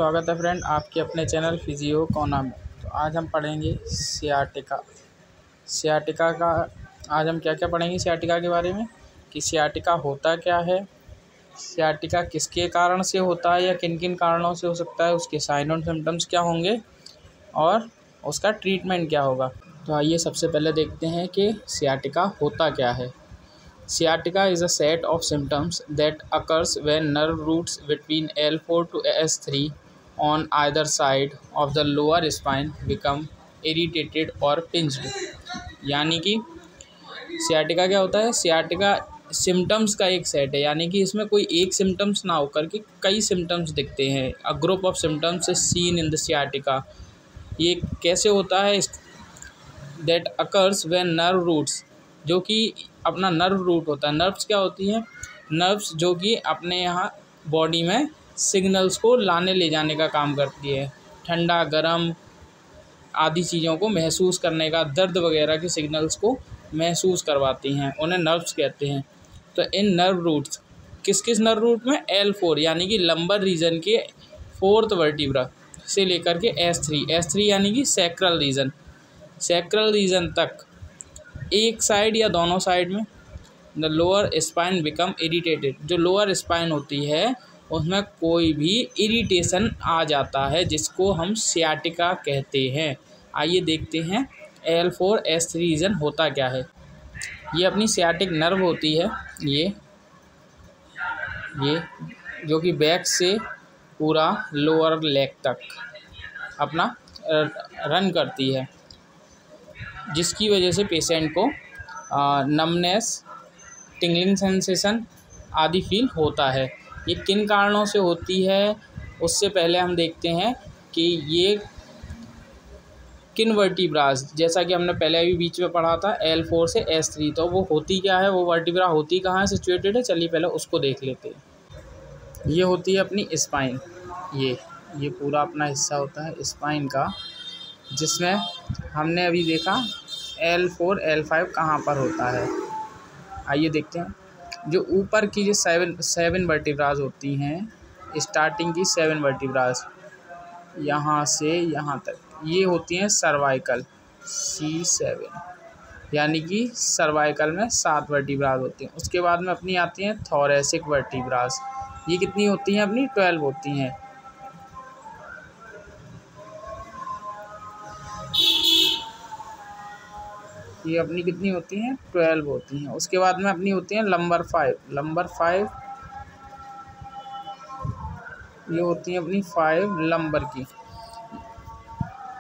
स्वागत है फ्रेंड आपके अपने चैनल फिजियो कॉर्नर में। तो आज हम पढ़ेंगे सियाटिका का। आज हम क्या क्या पढ़ेंगे सियाटिका के बारे में, कि सियाटिका होता क्या है, सियाटिका किसके कारण से होता है या किन किन कारणों से हो सकता है, उसके साइन और सिम्टम्स क्या होंगे और उसका ट्रीटमेंट क्या होगा। तो आइए सबसे पहले देखते हैं कि सियाटिका होता क्या है। Sciatica is a set of symptoms that occurs when nerve roots between L4 to S3 on either side of the lower spine become irritated or pinched। यानी कि सियाटिका क्या होता है, सियाटिका सिम्टम्स का एक सेट है, यानी कि इसमें कोई एक सिम्टम्स ना होकर के कई सिम्टम्स दिखते हैं। A group of symptoms is seen in the sciatica. ये कैसे होता है, that occurs when nerve roots, जो कि अपना नर्व रूट होता है। नर्व्स क्या होती हैं, नर्व्स जो कि अपने यहाँ बॉडी में सिग्नल्स को लाने ले जाने का काम करती है। ठंडा गरम आदि चीज़ों को महसूस करने का, दर्द वगैरह के सिग्नल्स को महसूस करवाती हैं, उन्हें नर्व्स कहते हैं। तो इन नर्व रूट्स किस किस नर्व रूट में, L4 यानी कि लंबर रीजन के 4th वर्टिब्रा से लेकर के S3 यानी कि सैक्रल रीजन तक, एक साइड या दोनों साइड में the lower spine become irritated. जो लोअर स्पाइन होती है उसमें कोई भी इरिटेशन आ जाता है, जिसको हम सियाटिका कहते हैं। आइए देखते हैं L4 S3 रीजन होता क्या है। ये अपनी सियाटिक नर्व होती है, ये जो कि बैक से पूरा लोअर लेग तक अपना रन करती है, जिसकी वजह से पेशेंट को नमनेस, टिंगलिंग सेंसेशन आदि फील होता है। ये किन कारणों से होती है, उससे पहले हम देखते हैं कि ये किन वर्टिब्रास, जैसा कि हमने पहले अभी बीच में पढ़ा था L4 से S3, तो वो होती क्या है, वो वर्टिब्रा होती कहाँ है, सिचुएटेड है। चलिए पहले उसको देख लेते हैं। ये होती है अपनी स्पाइन, ये पूरा अपना हिस्सा होता है स्पाइन का, जिसमें हमने अभी देखा L4 L5 कहाँ पर होता है। आइए देखते हैं। जो ऊपर की जो सेवन वर्टिब्रास होती हैं, स्टार्टिंग की 7 वर्टिब्रास यहाँ से यहाँ तक, ये होती हैं सर्वाइकल C7, यानी कि सर्वाइकल में 7 वर्टिब्रास होती हैं। उसके बाद में अपनी आती हैं थोरेसिक वर्टिब्रास। ये कितनी होती हैं, अपनी 12 होती हैं। ये अपनी कितनी होती हैं, 12 होती हैं। उसके बाद में अपनी होती हैं लंबर 5, ये होती हैं अपनी 5 लंबर की।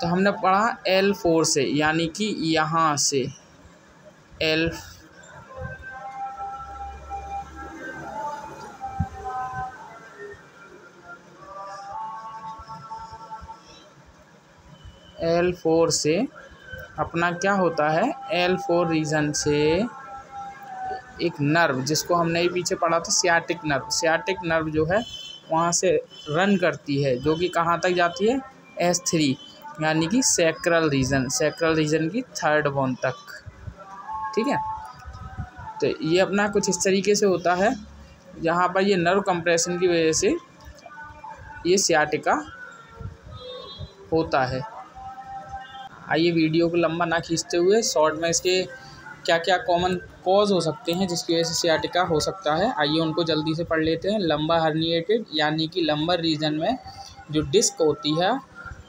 तो हमने पढ़ा L4 से, यानी कि यहाँ से L4 से अपना क्या होता है, L4 रीजन से एक नर्व, जिसको हमने ही पीछे पढ़ा था सियाटिक नर्व जो है वहाँ से रन करती है, जो कि कहाँ तक जाती है, S3 यानी कि सैक्रल रीजन की 3rd बोन तक। ठीक है, तो ये अपना कुछ इस तरीके से होता है, जहाँ पर ये नर्व कंप्रेशन की वजह से ये सियाटिका होता है। आइए वीडियो को लंबा ना खींचते हुए शॉर्ट में इसके क्या क्या कॉमन कॉज हो सकते हैं जिसकी वजह से सियाटिका हो सकता है, आइए उनको जल्दी से पढ़ लेते हैं। लंबा हर्निएटेड, यानी कि लंबर रीजन में जो डिस्क होती है,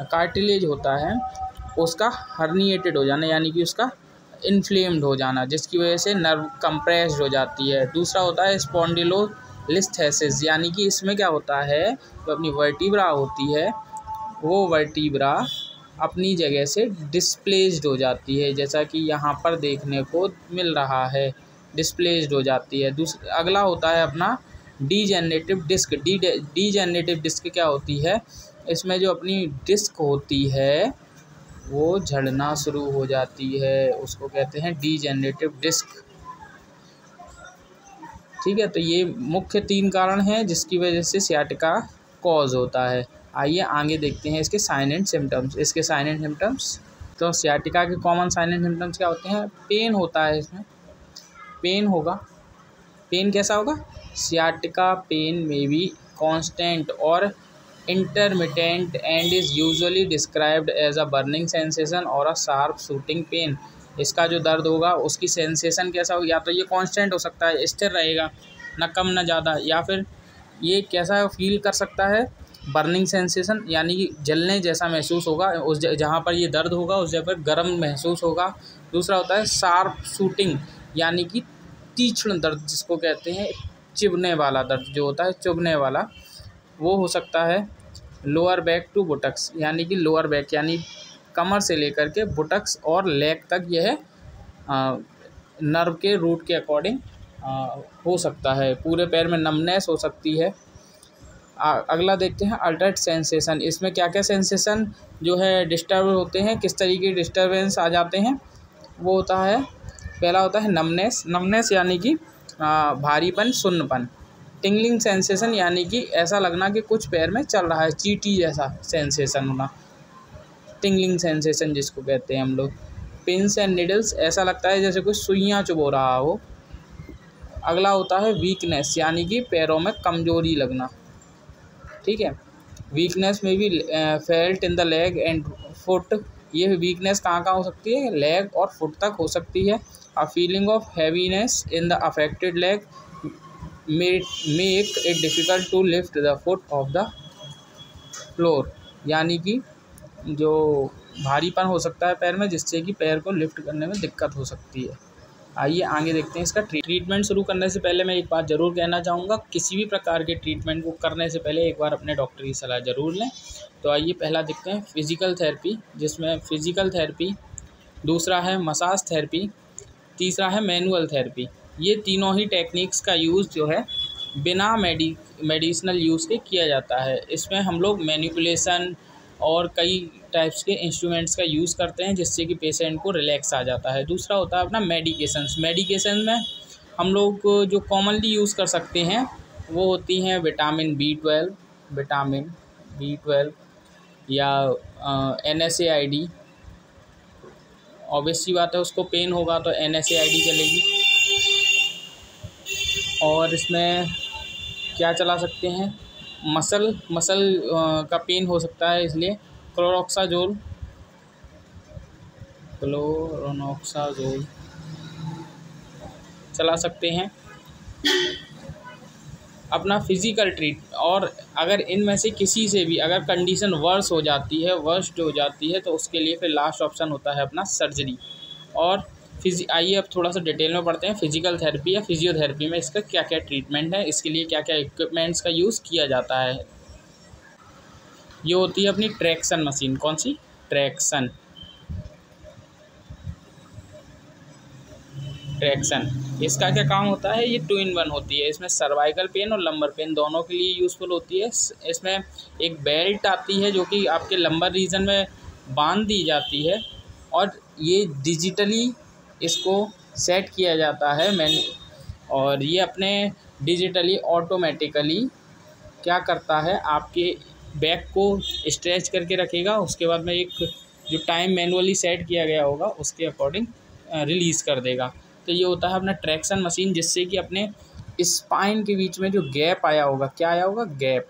कार्टिलेज होता है, उसका हर्निएटेड हो जाना, यानी कि उसका इन्फ्लेम्ड हो जाना, जिसकी वजह से नर्व कंप्रेस्ड हो जाती है। दूसरा होता है स्पॉन्डिलोलिस्थेसिस, यानी कि इसमें क्या होता है, जो अपनी वर्टिब्रा होती है वो वर्टिब्रा अपनी जगह से डिस्प्लेस्ड हो जाती है, जैसा कि यहाँ पर देखने को मिल रहा है, डिस्प्लेस्ड हो जाती है। अगला होता है अपना डीजेनरेटिव डिस्क। डीजेनरेटिव डिस्क क्या होती है, इसमें जो अपनी डिस्क होती है वो झड़ना शुरू हो जाती है, उसको कहते हैं डीजेनरेटिव डिस्क। ठीक है, तो ये मुख्य 3 कारण हैं जिसकी वजह से सियाटिका कॉज होता है। आइए आगे देखते हैं इसके साइन एंड सिम्टम्स। तो सियाटिका के कॉमन साइन एंड सिम्टम्स क्या होते हैं, पेन होता है, इसमें पेन होगा। पेन कैसा होगा, सियाटिका पेन में भी कांस्टेंट और intermittent and is usually described as a burning sensation or a sharp shooting pain। इसका जो दर्द होगा उसकी सेंसेशन कैसा होगा, या तो ये कांस्टेंट हो सकता है, स्थिर रहेगा, ना कम ना ज़्यादा, या फिर ये कैसा फील कर सकता है, बर्निंग सेंसेशन यानी कि जलने जैसा महसूस होगा, उस जहाँ पर ये दर्द होगा उस जगह पर गर्म महसूस होगा। दूसरा होता है शार्प शूटिंग यानी कि तीक्ष्ण दर्द, जिसको कहते हैं चिभने वाला दर्द जो होता है, चुभने वाला, वो हो सकता है। लोअर बैक टू बुटक्स यानी कि लोअर बैक यानी कमर से लेकर के बुटक्स और लेग तक यह नर्व के रूट के अकॉर्डिंग हो सकता है। पूरे पैर में नमनेस हो सकती है। अगला देखते हैं अल्टर्ड सेंसेशन। इसमें क्या क्या सेंसेशन जो है डिस्टर्ब होते हैं, किस तरीके के डिस्टर्बेंस आ जाते हैं, वो होता है, पहला होता है नमनेस। नमनेस यानी कि भारीपन, सुन्नपन। टिंगलिंग सेंसेशन यानी कि ऐसा लगना कि कुछ पैर में चल रहा है, चींटी जैसा सेंसेशन होना, टिंगलिंग सेंसेशन जिसको कहते हैं हम लोग। पिंस एंड निडल्स, ऐसा लगता है जैसे कोई सुइयाँ चुभो रहा हो। अगला होता है वीकनेस यानी कि पैरों में कमजोरी लगना, ठीक है। वीकनेस में भी felt in the leg and foot, ये वीकनेस कहाँ कहाँ हो सकती है, लेग और फुट तक हो सकती है। A feeling of heaviness in the affected leg make it difficult to lift the foot off the floor, यानी कि जो भारीपन हो सकता है पैर में, जिससे कि पैर को लिफ्ट करने में दिक्कत हो सकती है। आइए आगे देखते हैं इसका ट्रीटमेंट। शुरू करने से पहले मैं एक बात ज़रूर कहना चाहूँगा, किसी भी प्रकार के ट्रीटमेंट को करने से पहले एक बार अपने डॉक्टर की सलाह ज़रूर लें। तो आइए पहला देखते हैं फिज़िकल थेरेपी, जिसमें फ़िज़िकल थेरेपी, दूसरा है मसाज थेरेपी, तीसरा है मैनुअल थेरेपी। ये तीनों ही टेक्निक्स का यूज़ जो है बिना मेडिसिनल यूज़ के किया जाता है। इसमें हम लोग मैनिपुलेशन और कई टाइप्स के इंस्ट्रूमेंट्स का यूज़ करते हैं, जिससे कि पेशेंट को रिलैक्स आ जाता है। दूसरा होता है अपना मेडिकेशंस। मेडिकेशन में हम लोग जो कॉमनली यूज़ कर सकते हैं वो होती हैं विटामिन बी12 या NSAID। ऑब्वियस सी बात है, उसको पेन होगा तो NSAID चलेगी। और इसमें क्या चला सकते हैं, मसल का पेन हो सकता है, इसलिए क्लोरोक्साजोल चला सकते हैं। अपना फिज़िकल ट्रीट, और अगर इनमें से किसी से भी अगर कंडीशन वर्स्ट हो जाती है तो उसके लिए फिर लास्ट ऑप्शन होता है अपना सर्जरी। और आइए अब थोड़ा सा डिटेल में पढ़ते हैं फिज़िकल थेरेपी या फिजियोथेरेपी में इसका क्या क्या ट्रीटमेंट है, इसके लिए क्या क्या इक्विपमेंट्स का यूज़ किया जाता है। ये होती है अपनी ट्रैक्शन मशीन। कौन सी? ट्रैक्शन। इसका क्या काम होता है, ये 2 in 1 होती है। इसमें सर्वाइकल पेन और लंबर पेन दोनों के लिए यूज़फुल होती है। इसमें एक बेल्ट आती है जो कि आपके लंबर रीजन में बांध दी जाती है, और ये डिजिटली इसको सेट किया जाता है और ये अपने डिजिटली ऑटोमेटिकली क्या करता है, आपके बैक को स्ट्रेच करके रखेगा। उसके बाद में एक जो टाइम मैनुअली सेट किया गया होगा उसके अकॉर्डिंग रिलीज़ कर देगा। तो ये होता है अपना ट्रैक्शन मशीन, जिससे कि अपने स्पाइन के बीच में जो गैप आया होगा, क्या आया होगा, गैप,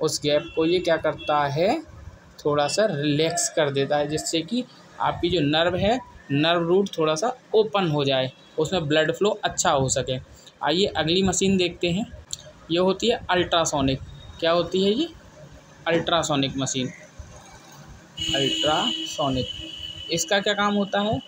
उस गैप को ये क्या करता है, थोड़ा सा रिलैक्स कर देता है, जिससे कि आपकी जो नर्व रूट थोड़ा सा ओपन हो जाए, उसमें ब्लड फ्लो अच्छा हो सके। आइए अगली मशीन देखते हैं। ये होती है अल्ट्रासोनिक। क्या होती है ये? Ultrasonic machine. अल्ट्रासोनिक इसका क्या काम होता है,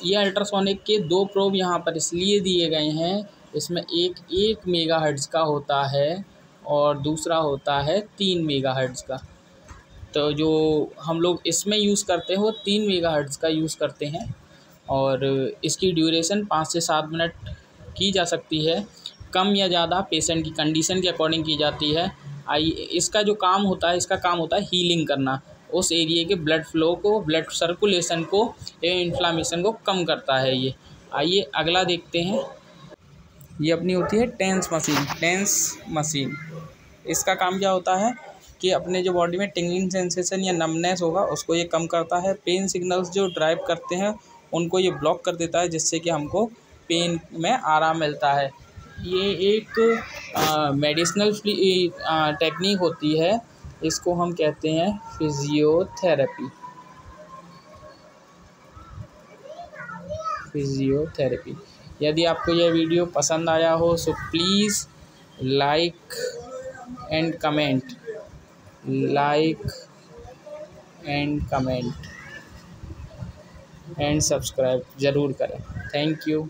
ये अल्ट्रासोनिक के 2 प्रोब यहाँ पर इसलिए दिए गए हैं। इसमें एक 1 मेगाहर्ट्ज का होता है और दूसरा होता है 3 मेगाहर्ट्ज का। तो जो हम लोग इसमें यूज़ करते हैं वो 3 मेगाहर्ट्ज का यूज़ करते हैं, और इसकी ड्यूरेशन 5 से 7 मिनट की जा सकती है। कम या ज़्यादा पेशेंट की कंडीशन के अकॉर्डिंग की जाती है। इसका जो काम होता है, इसका काम होता है हीलिंग करना, उस एरिया के ब्लड फ्लो को, ब्लड सर्कुलेशन को, इन्फ्लामेशन को कम करता है ये। आइए अगला देखते हैं। ये अपनी होती है टेंस मशीन। इसका काम क्या होता है कि अपने जो बॉडी में टिंगलिंग सेंसेशन या नमनेस होगा उसको ये कम करता है। पेन सिग्नल्स जो ड्राइव करते हैं उनको ये ब्लॉक कर देता है, जिससे कि हमको पेन में आराम मिलता है। ये एक मेडिसिनल टेक्निक होती है, इसको हम कहते हैं फिजियोथेरेपी। फिजियोथेरेपी। यदि आपको यह वीडियो पसंद आया हो so please like and comment, like and comment and subscribe ज़रूर करें। Thank you.